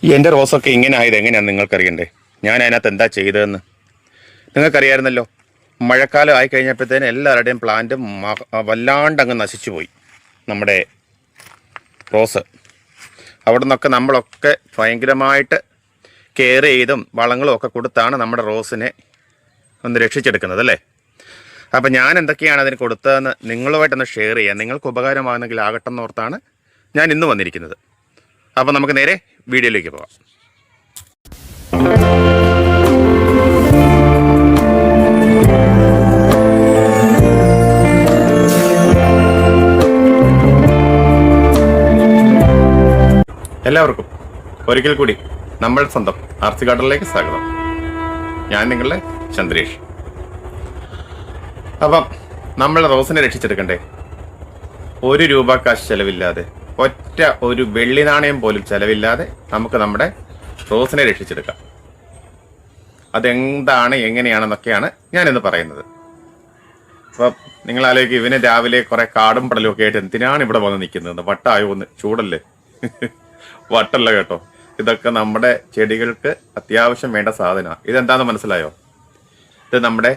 എൻ്റെ റോസൊക്കെ ഇങ്ങനെ ആയത് എങ്ങനെയാണ് നിങ്ങൾക്കറിയണ്ടേ? ഞാൻ അതിനകത്ത് എന്താ ചെയ്തതെന്ന് നിങ്ങൾക്കറിയാമായിരുന്നല്ലോ. മഴക്കാലം ആയി കഴിഞ്ഞപ്പോഴത്തേന് എല്ലാവരുടെയും പ്ലാന്റ് വല്ലാണ്ട് അങ്ങ് നശിച്ചു പോയി. നമ്മുടെ റോസ് അവിടെ നിന്നൊക്കെ നമ്മളൊക്കെ ഭയങ്കരമായിട്ട് കെയർ ചെയ്തും വളങ്ങളും ഒക്കെ കൊടുത്താണ് നമ്മുടെ റോസിനെ ഒന്ന് രക്ഷിച്ചെടുക്കുന്നത് അല്ലേ. അപ്പം ഞാൻ എന്തൊക്കെയാണ് അതിന് കൊടുത്തതെന്ന് നിങ്ങളുമായിട്ടൊന്ന് ഷെയർ ചെയ്യാം. നിങ്ങൾക്ക് ഉപകാരമാകുന്നെങ്കിൽ ആകട്ടെ എന്നോർത്താണ് ഞാൻ ഇന്ന് വന്നിരിക്കുന്നത്. അപ്പോൾ നമുക്ക് നേരെ വീഡിയോയിലേക്ക് പോകാം. എല്ലാവർക്കും ഒരിക്കൽ കൂടി നമ്മൾ സ്വന്തം ആർസി ഗാർഡനിലേക്ക് സ്വാഗതം. ഞാൻ നിങ്ങളുടെ ചന്ദ്രേഷ്. അപ്പം നമ്മൾ റോസിനെ രക്ഷിച്ചെടുക്കണ്ടേ? 1 രൂപ കാശ് ചെലവില്ലാതെ, ഒറ്റ ഒരു വെള്ളി നാണയം പോലും ചെലവില്ലാതെ നമുക്ക് നമ്മുടെ റോസിനെ രക്ഷിച്ചെടുക്കാം. അതെന്താണ് എങ്ങനെയാണെന്നൊക്കെയാണ് ഞാനിന്ന് പറയുന്നത്. അപ്പം നിങ്ങൾ ആലോചിക്കും, ഇവന് രാവിലെ കുറെ കാടും പടലും ഒക്കെ ആയിട്ട് എന്തിനാണ് ഇവിടെ വന്ന് നിൽക്കുന്നത്? വട്ടായോ? ഒന്ന് ചൂടല്ലേ? വട്ടല്ല കേട്ടോ, ഇതൊക്കെ നമ്മുടെ ചെടികൾക്ക് അത്യാവശ്യം വേണ്ട സാധനമാണ്. ഇതെന്താണെന്ന് മനസ്സിലായോ? ഇത് നമ്മുടെ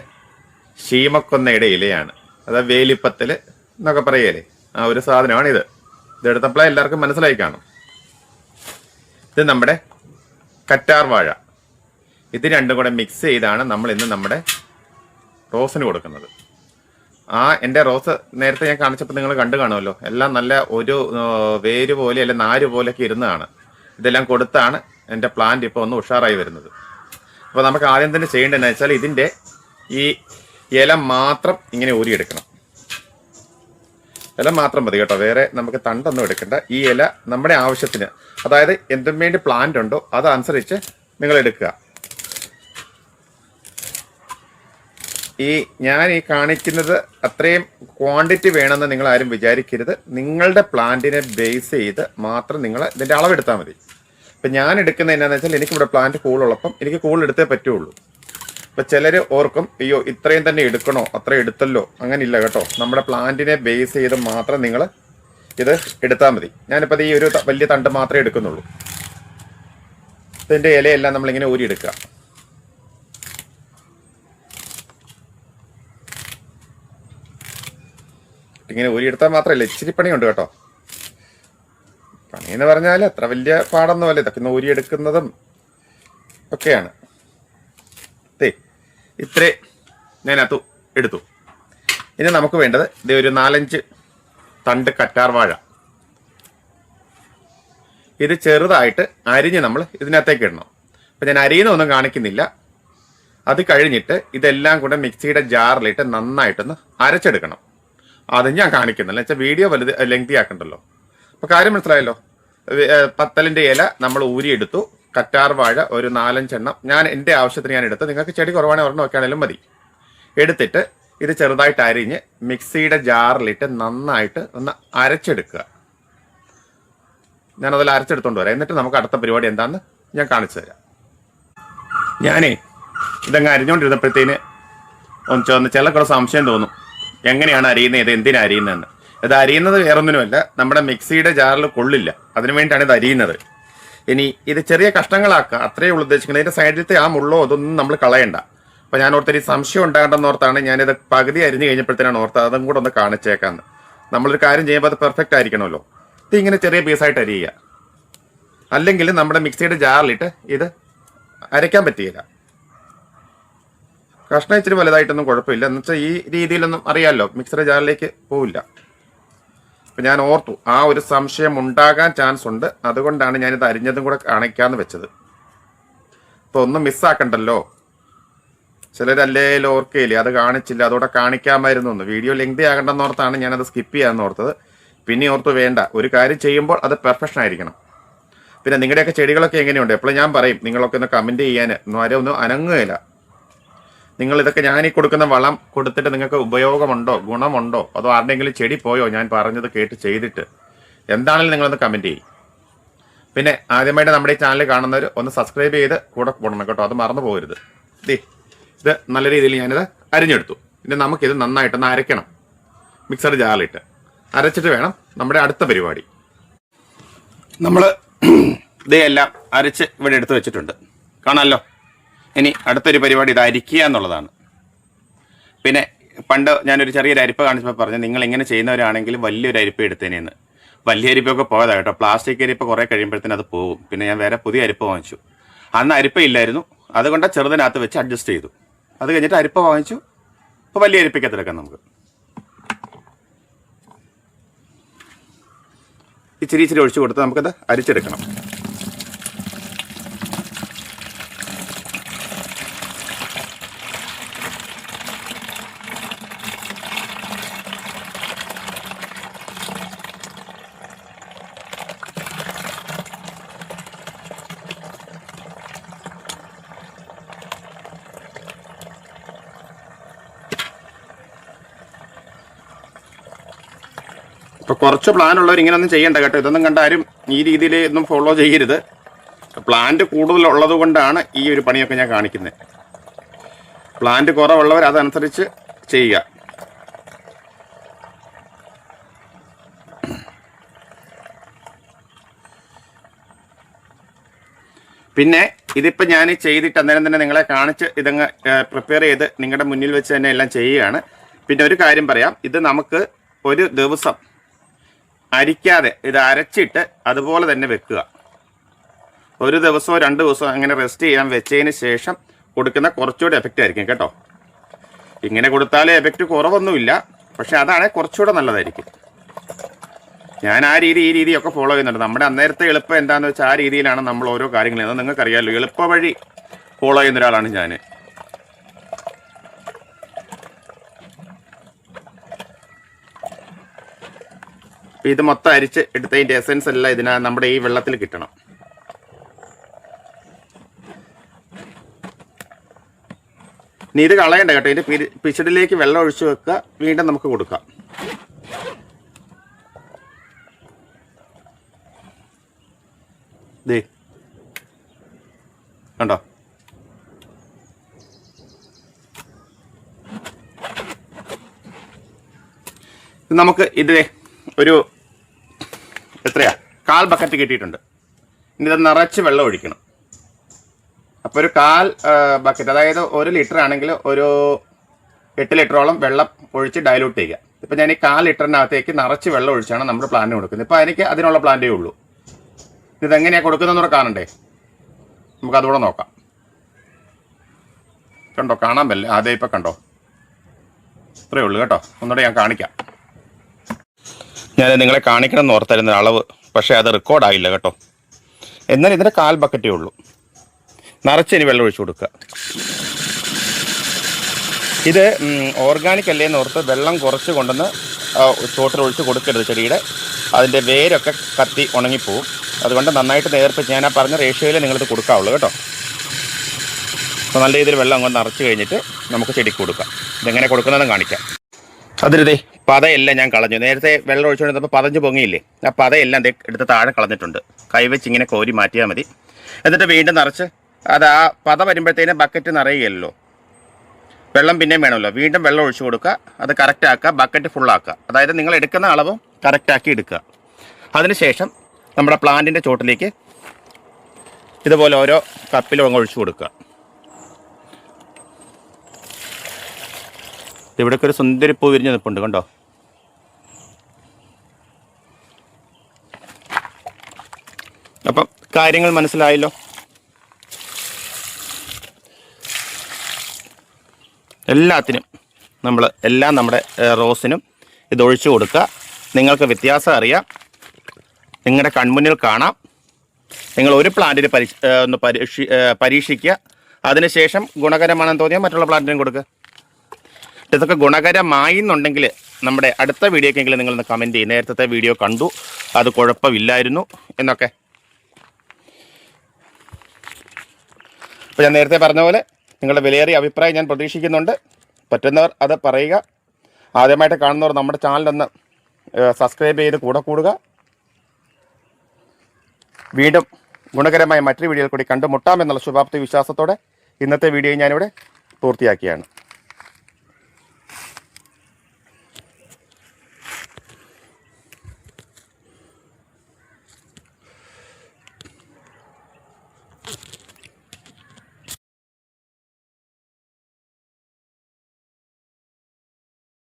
ശീമക്കൊന്നയുടെ ഇലയാണ്. അതായത് വേലിപ്പത്തല് എന്നൊക്കെ പറയല്ലേ, ആ ഒരു സാധനമാണ് ഇത്. ഇതെടുത്തപ്പോഴേ എല്ലാവർക്കും മനസ്സിലായി കാണും. ഇത് നമ്മുടെ കറ്റാർ വാഴ. ഇത് രണ്ടും കൂടെ മിക്സ് ചെയ്താണ് നമ്മൾ ഇന്ന് നമ്മുടെ റോസിന് കൊടുക്കുന്നത്. എൻ്റെ റോസ് നേരത്തെ ഞാൻ കാണിച്ചപ്പോൾ നിങ്ങൾ കണ്ടു കാണുമല്ലോ, എല്ലാം നല്ല ഒരു വേര് പോലെ അല്ലെ നാര് പോലെയൊക്കെ ഇരുന്നതാണ്. ഇതെല്ലാം കൊടുത്താണ് എൻ്റെ പ്ലാന്റ് ഇപ്പോൾ ഒന്ന് ഉഷാറായി വരുന്നത്. അപ്പോൾ നമുക്ക് ആദ്യം തന്നെ ചെയ്യേണ്ടതെന്ന് വെച്ചാൽ ഇതിൻ്റെ ഈ ഇല മാത്രം ഇങ്ങനെ ഊരിയെടുക്കണം. ഇല മാത്രം മതി കേട്ടോ, വേറെ നമുക്ക് തണ്ടൊന്നും എടുക്കണ്ട. ഈ ഇല നമ്മുടെ ആവശ്യത്തിന്, അതായത് എന്തിനു വേണ്ടി പ്ലാന്റ് ഉണ്ടോ അതനുസരിച്ച് നിങ്ങൾ എടുക്കുക. ഞാൻ കാണിക്കുന്നത് അത്രയും ക്വാണ്ടിറ്റി വേണമെന്ന് നിങ്ങൾ ആരും വിചാരിക്കരുത്. നിങ്ങളുടെ പ്ലാന്റിനെ ബേസ് ചെയ്ത് മാത്രം നിങ്ങൾ ഇതിൻ്റെ അളവെടുത്താൽ മതി. ഇപ്പം ഞാൻ എടുക്കുന്നത് എന്നാന്ന് വെച്ചാൽ, എനിക്കിവിടെ പ്ലാന്റ് കൂടുതലുള്ളപ്പം എനിക്ക് കൂടുതൽ എടുത്തേ പറ്റുള്ളൂ. ഇപ്പം ചിലർ ഓർക്കും, അയ്യോ ഇത്രയും തന്നെ എടുക്കണോ, അത്രയും എടുത്തല്ലോ. അങ്ങനെ ഇല്ല കേട്ടോ. നമ്മുടെ പ്ലാന്റിനെ ബേസ് ചെയ്ത് മാത്രം നിങ്ങൾ ഇത് എടുത്താൽ മതി. ഞാനിപ്പോൾ ഈ ഒരു വലിയ തണ്ട് മാത്രമേ എടുക്കുന്നുള്ളൂ. ഇതിൻ്റെ ഇലയെല്ലാം നമ്മളിങ്ങനെ ഊരിയെടുക്കുക. ഇങ്ങനെ ഊരിയെടുത്താൽ മാത്രമല്ല, ഇച്ചിരി പണിയുണ്ട് കേട്ടോ. പണിയെന്ന് പറഞ്ഞാൽ അത്ര വലിയ പാടൊന്നുമല്ല. ഇതൊക്കെ ഊരിയെടുക്കുന്നതും ഒക്കെയാണ്. ഇത്രേ ഞാനകത്ത് എടുത്തു. ഇനി നമുക്ക് വേണ്ടത് ഇത് ഒരു 4-5 തണ്ട് കറ്റാർ വാഴ. ഇത് ചെറുതായിട്ട് അരിഞ്ഞ് നമ്മൾ ഇതിനകത്തേക്ക് ഇടണം. അപ്പം ഞാൻ അരിയുന്നൊന്നും കാണിക്കുന്നില്ല. അത് കഴിഞ്ഞിട്ട് ഇതെല്ലാം കൂടെ മിക്സിയുടെ ജാറിലിട്ട് നന്നായിട്ടൊന്ന് അരച്ചെടുക്കണം. അത് ഞാൻ കാണിക്കുന്നില്ല, വെച്ചാൽ വീഡിയോ ലെങ്തി ആക്കണ്ടല്ലോ. അപ്പോൾ കാര്യം മനസ്സിലായല്ലോ. പത്തലിൻ്റെ ഇല നമ്മൾ ഊരിയെടുത്തു. കറ്റാർ വാഴ ഒരു 4-5 എണ്ണം ഞാൻ എൻ്റെ ആവശ്യത്തിന് ഞാൻ എടുത്ത്, നിങ്ങൾക്ക് ചെടി കുറവാണെങ്കിൽ ഒരെണ്ണം ഒക്കെ ആണെങ്കിലും മതി. എടുത്തിട്ട് ഇത് ചെറുതായിട്ട് അരിഞ്ഞ് മിക്സിയുടെ ജാറിലിട്ട് നന്നായിട്ട് ഒന്ന് അരച്ചെടുക്കുക. ഞാനതിൽ അരച്ചെടുത്തോണ്ട് വരാം. എന്നിട്ട് നമുക്ക് അടുത്ത പരിപാടി എന്താണെന്ന് ഞാൻ കാണിച്ചു തരാം. ഞാനേ ഇതങ്ങ് അരിഞ്ഞുകൊണ്ടിരുന്നപ്പോഴത്തേന് ഒന്ന് ചിലക്കുള്ള സംശയം തോന്നും, എങ്ങനെയാണ് അരിയുന്നത്, ഇത് എന്തിനാണ് അരിയുന്നതെന്ന്. ഇത് അരിയുന്നത് വേറൊന്നിനുമല്ല, നമ്മുടെ മിക്സിയുടെ ജാറിൽ കൊള്ളില്ല, അതിനു വേണ്ടിയിട്ടാണ് ഇത് അരിയുന്നത്. ഇനി ഇത് ചെറിയ കഷ്ണങ്ങളാക്കുക, അത്രയേ ഉള്ളൂ ഉദ്ദേശിക്കുന്നത്. ഇതിൻ്റെ സൈഡിലത്തെ ആ മുള്ളോ അതൊന്നും നമ്മൾ കളയണ്ട. അപ്പോൾ ഞാൻ ഓർത്തൊരു സംശയം ഉണ്ടാകേണ്ടെന്ന് ഓർത്താണ് ഞാനിത് പകുതി അരിഞ്ഞ് കഴിഞ്ഞപ്പോഴത്തേനാണ് ഓർത്തത് അതും കൂടെ ഒന്ന് കാണിച്ചേക്കാന്ന്. നമ്മളൊരു കാര്യം ചെയ്യുമ്പോൾ അത് പെർഫെക്റ്റ് ആയിരിക്കണമല്ലോ. ഇത് ഇങ്ങനെ ചെറിയ പീസായിട്ട് അരിയുക. അല്ലെങ്കിൽ നമ്മുടെ മിക്സിയുടെ ജാറിലിട്ട് ഇത് അരയ്ക്കാൻ പറ്റുകയില്ല. കഷ്ണം ഇച്ചിരി വലുതായിട്ടൊന്നും കുഴപ്പമില്ല. എന്നുവെച്ചാൽ ഈ രീതിയിലൊന്നും അറിയാമല്ലോ, മിക്സിയുടെ ജാറിലേക്ക് പോവില്ല. അപ്പം ഞാൻ ഓർത്തു ആ ഒരു സംശയം ഉണ്ടാകാൻ ചാൻസ് ഉണ്ട്, അതുകൊണ്ടാണ് ഞാനിത് അരിഞ്ഞതും കൂടെ കാണിക്കാമെന്ന് വെച്ചത്. അപ്പോൾ ഒന്നും മിസ്സാക്കണ്ടല്ലോ. ചിലരല്ലേ ഓർക്കയില്ലേ, അത് കാണിച്ചില്ല, അതോടെ കാണിക്കാമായിരുന്നു എന്ന്. വീഡിയോ ലെങ്തി ആകണ്ടെന്ന് ഓർത്താണ് ഞാനത് സ്കിപ്പ് ചെയ്യാമെന്ന് ഓർത്തത്. പിന്നെ ഓർത്ത് വേണ്ട, ഒരു കാര്യം ചെയ്യുമ്പോൾ അത് പെർഫെക്ഷൻ ആയിരിക്കണം. പിന്നെ നിങ്ങളുടെയൊക്കെ ചെടികളൊക്കെ എങ്ങനെയുണ്ട് എപ്പോഴും ഞാൻ പറയും, നിങ്ങളൊക്കെ ഒന്ന് കമൻറ്റ് ചെയ്യാൻ. ആരും ഒന്നും അനങ്ങുകയില്ല. നിങ്ങൾ ഇതൊക്കെ ഞാൻ ഈ കൊടുക്കുന്ന വളം കൊടുത്തിട്ട് നിങ്ങൾക്ക് ഉപയോഗമുണ്ടോ, ഗുണമുണ്ടോ, അതോ ആരുടെയെങ്കിലും ചെടി പോയോ ഞാൻ പറഞ്ഞത് കേട്ട് ചെയ്തിട്ട്, എന്താണെങ്കിലും നിങ്ങളൊന്ന് കമൻറ്റ് ചെയ്യും. പിന്നെ ആദ്യമായിട്ട് നമ്മുടെ ഈ ചാനൽ കാണുന്നവർ ഒന്ന് സബ്സ്ക്രൈബ് ചെയ്ത് കൂടെ പോടണം കേട്ടോ, അത് മറന്നു പോകരുത്. ഇത് നല്ല രീതിയിൽ ഞാനിത് അരിഞ്ഞെടുത്തു. പിന്നെ നമുക്കിത് നന്നായിട്ടൊന്ന് അരയ്ക്കണം. മിക്സർ ജാറിലിട്ട് അരച്ചിട്ട് വേണം നമ്മുടെ അടുത്ത പരിപാടി. നമ്മൾ ഇതെല്ലാം അരച്ച് ഇവിടെ എടുത്ത് വെച്ചിട്ടുണ്ട്, കാണാമല്ലോ. ഇനി അടുത്തൊരു പരിപാടി ഇത് അരിക്കുക എന്നുള്ളതാണ്. പിന്നെ പണ്ട് ഞാനൊരു ചെറിയൊരു അരിപ്പ കാണിച്ചപ്പോൾ പറഞ്ഞു, നിങ്ങൾ ഇങ്ങനെ ചെയ്യുന്നവരാണെങ്കിൽ വലിയൊരു അരിപ്പ എടുത്തതിനെന്ന്. വലിയ അരിപ്പൊക്കെ പോയതാണ് കേട്ടോ. പ്ലാസ്റ്റിക് അരിപ്പ കുറേ കഴിയുമ്പോഴത്തേനും അത് പോകും. പിന്നെ ഞാൻ വേറെ പുതിയ അരിപ്പ വാങ്ങിച്ചു. അന്ന് അരിപ്പ ഇല്ലായിരുന്നു, അതുകൊണ്ട് ചെറുതിനകത്ത് വെച്ച് അഡ്ജസ്റ്റ് ചെയ്തു. അത് കഴിഞ്ഞിട്ട് അരിപ്പ വാങ്ങിച്ചു. ഇപ്പോൾ വലിയ അരിപ്പയ്ക്കകത്ത് എടുക്കാം നമുക്ക്. ഇച്ചിരി ഇച്ചിരി ഒഴിച്ചു കൊടുത്ത് നമുക്കത് അരിച്ചെടുക്കണം. ഇപ്പോൾ കുറച്ച് പ്ലാൻ ഉള്ളവർ ഇങ്ങനെയൊന്നും ചെയ്യണ്ട കേട്ടോ. ഇതൊന്നും കണ്ട ആരും ഈ രീതിയിൽ ഒന്നും ഫോളോ ചെയ്യരുത്. പ്ലാന്റ് കൂടുതലുള്ളത് കൊണ്ടാണ് ഈ ഒരു പണിയൊക്കെ ഞാൻ കാണിക്കുന്നത്. പ്ലാന്റ് കുറവുള്ളവർ അതനുസരിച്ച് ചെയ്യുക. പിന്നെ ഇതിപ്പോൾ ഞാൻ ചെയ്തിട്ട് അന്നേരം തന്നെ നിങ്ങളെ കാണിച്ച് ഇതങ്ങ് പ്രിപ്പയർ ചെയ്ത് നിങ്ങളുടെ മുന്നിൽ വെച്ച് തന്നെ എല്ലാം ചെയ്യുകയാണ്. പിന്നെ ഒരു കാര്യം പറയാം, ഇത് നമുക്ക് ഒരു ദിവസം അരിക്കാതെ ഇത് അരച്ചിട്ട് അതുപോലെ തന്നെ വെക്കുക. ഒരു ദിവസമോ 2 ദിവസമോ അങ്ങനെ റെസ്റ്റ് ചെയ്യാൻ വെച്ചതിന് ശേഷം കൊടുക്കുന്ന കുറച്ചുകൂടെ എഫക്റ്റ് ആയിരിക്കും കേട്ടോ. ഇങ്ങനെ കൊടുത്താൽ എഫക്റ്റ് കുറവൊന്നുമില്ല, പക്ഷെ അതാണ് കുറച്ചുകൂടെ നല്ലതായിരിക്കും. ഞാൻ ആ ഈ രീതിയൊക്കെ ഫോളോ ചെയ്യുന്നുണ്ട്. നമ്മുടെ അന്നേരത്തെ എളുപ്പം എന്താണെന്ന് വെച്ചാൽ ആ രീതിയിലാണ് നമ്മൾ ഓരോ കാര്യങ്ങളും. അത് നിങ്ങൾക്കറിയാമല്ലോ, എളുപ്പ വഴി ഫോളോ ചെയ്യുന്ന ഒരാളാണ് ഞാൻ. ഇത് മൊത്തം അരിച്ച് എടുത്തതിൻ്റെ എസൻസ് എല്ലാം നമ്മുടെ ഈ വെള്ളത്തിൽ കിട്ടണം. ഇനി ഇത് കളയണ്ട കേട്ടോ. ഇതിൻ്റെ പിച്ചടിലേക്ക് വെള്ളം ഒഴിച്ചു വെക്കുക, വീണ്ടും നമുക്ക് കൊടുക്കാം. ദേ കണ്ടോ, നമുക്ക് ഇത് ഒരു എത്രയാ 1/4 ബക്കറ്റ് കിട്ടിയിട്ടുണ്ട്. ഇനി ഇത് നിറച്ച് വെള്ളം ഒഴിക്കണം. അപ്പോൾ ഒരു 1/4 ബക്കറ്റ്, അതായത് 1 ലിറ്റർ ആണെങ്കിൽ ഒരു 8 ലിറ്ററോളം വെള്ളം ഒഴിച്ച് ഡയലൂട്ട് ചെയ്യുക. ഇപ്പം ഞാൻ ഈ 1/4 ലിറ്ററിനകത്തേക്ക് നിറച്ച് വെള്ളം ഒഴിച്ചാണ് നമ്മുടെ പ്ലാന്റിന് കൊടുക്കുന്നത്. ഇപ്പോൾ എനിക്ക് അതിനുള്ള പ്ലാന്റേ ഉള്ളൂ. ഇതെങ്ങനെയാണ് കൊടുക്കുന്നതെന്ന് കൂടെ കാണണ്ടേ, നമുക്കതുകൂടെ നോക്കാം. കണ്ടോ, കാണാൻ പറ്റില്ല. ആദ്യം ഇപ്പം കണ്ടോ, ഇത്രയേ ഉള്ളൂ കേട്ടോ. ഒന്നുകൂടെ ഞാൻ കാണിക്കാം. ഞാൻ നിങ്ങളെ കാണിക്കണം എന്ന് ഓർത്തായിരുന്ന അളവ്, പക്ഷേ അത് റെക്കോർഡായില്ല കേട്ടോ. എന്നാൽ ഇതിൻ്റെ 1/4 ബക്കറ്റേ ഉള്ളൂ. നിറച്ച് ഇനി വെള്ളം ഒഴിച്ചു കൊടുക്കുക. ഇത് ഓർഗാനിക് അല്ലേന്ന് ഓർത്ത് വെള്ളം കുറച്ച് കൊണ്ടുവന്ന് ചോട്ടിലൊഴിച്ച് കൊടുക്കരുത്. ചെടിയുടെ അതിൻ്റെ വേരൊക്കെ കത്തി ഉണങ്ങിപ്പോവും. അതുകൊണ്ട് നന്നായിട്ട് നേർപ്പിച്ച് ഞാൻ ആ പറഞ്ഞ റേഷ്യോയിൽ നിങ്ങളിത് കൊടുക്കാവുള്ളൂ കേട്ടോ. അപ്പോൾ നല്ല രീതിയിൽ വെള്ളം അങ്ങോട്ട് നിറച്ച് കഴിഞ്ഞിട്ട് നമുക്ക് ചെടിക്ക് കൊടുക്കാം. ഇതെങ്ങനെ കൊടുക്കുന്നതെന്ന് കാണിക്കാം. അതിലിതേ പതയെല്ലാം ഞാൻ കളഞ്ഞു. നേരത്തെ വെള്ളം ഒഴിച്ചുകൊണ്ടിരുന്നപ്പോൾ പതഞ്ഞ് പൊങ്ങിയില്ലേ, ആ പതയെല്ലാം എടുത്ത് താഴെ കളഞ്ഞിട്ടുണ്ട്. കൈവച്ച് ഇങ്ങനെ കോരി മാറ്റിയാൽ മതി. എന്നിട്ട് വീണ്ടും നിറച്ച് അത് ആ പത വരുമ്പോഴത്തേനും ബക്കറ്റ് നിറയുകയല്ലോ, വെള്ളം പിന്നെയും വേണമല്ലോ. വീണ്ടും വെള്ളം ഒഴിച്ചു കൊടുക്കുക, അത് കറക്റ്റ് ആക്കുക, ബക്കറ്റ് ഫുള്ളാക്കുക. അതായത് നിങ്ങൾ എടുക്കുന്ന അളവും കറക്റ്റാക്കി എടുക്കുക. അതിനുശേഷം നമ്മുടെ പ്ലാന്റിൻ്റെ ചോട്ടിലേക്ക് ഇതുപോലെ ഓരോ കപ്പിലും അങ്ങ് ഒഴിച്ചു കൊടുക്കുക. ഇവിടേക്ക് ഒരു സുന്ദരിപ്പൂ വിരിഞ്ഞ് നിൽപ്പുണ്ട് കണ്ടോ. അപ്പം കാര്യങ്ങൾ മനസ്സിലായല്ലോ. എല്ലാത്തിനും എല്ലാം നമ്മുടെ റോസിനും ഇതൊഴിച്ചു കൊടുക്കുക. നിങ്ങൾക്ക് വ്യത്യാസം അറിയാം, നിങ്ങളുടെ കൺമുന്നിൽ കാണാം. നിങ്ങൾ ഒരു പ്ലാന്റിന് ഒന്ന് പരീക്ഷിക്കുക. അതിനുശേഷം ഗുണകരമാണെന്ന് തോന്നിയാൽ മറ്റുള്ള പ്ലാന്റിനും കൊടുക്കുക. ഇതൊക്കെ ഗുണകരമായി എന്നുണ്ടെങ്കിൽ നമ്മുടെ അടുത്ത വീഡിയോക്കെങ്കിലും നിങ്ങളൊന്ന് കമൻറ്റ് ചെയ്യും, നേരത്തെ വീഡിയോ കണ്ടു അത് കുഴപ്പമില്ലായിരുന്നു എന്നൊക്കെ. അപ്പോൾ ഞാൻ നേരത്തെ പറഞ്ഞ പോലെ നിങ്ങളുടെ വിലയേറിയ അഭിപ്രായം ഞാൻ പ്രതീക്ഷിക്കുന്നുണ്ട്. പറ്റുന്നവർ അത് പറയുക. ആദ്യമായിട്ട് കാണുന്നവർ നമ്മുടെ ചാനലൊന്ന് സബ്സ്ക്രൈബ് ചെയ്ത് കൂടെ കൂടുക. വീണ്ടും ഗുണകരമായ മറ്റൊരു വീഡിയോയിൽ കൂടി കണ്ടുമുട്ടാമെന്നുള്ള ശുഭാപ്തി വിശ്വാസത്തോടെ ഇന്നത്തെ വീഡിയോ ഞാനിവിടെ പൂർത്തിയാക്കിയാണ്.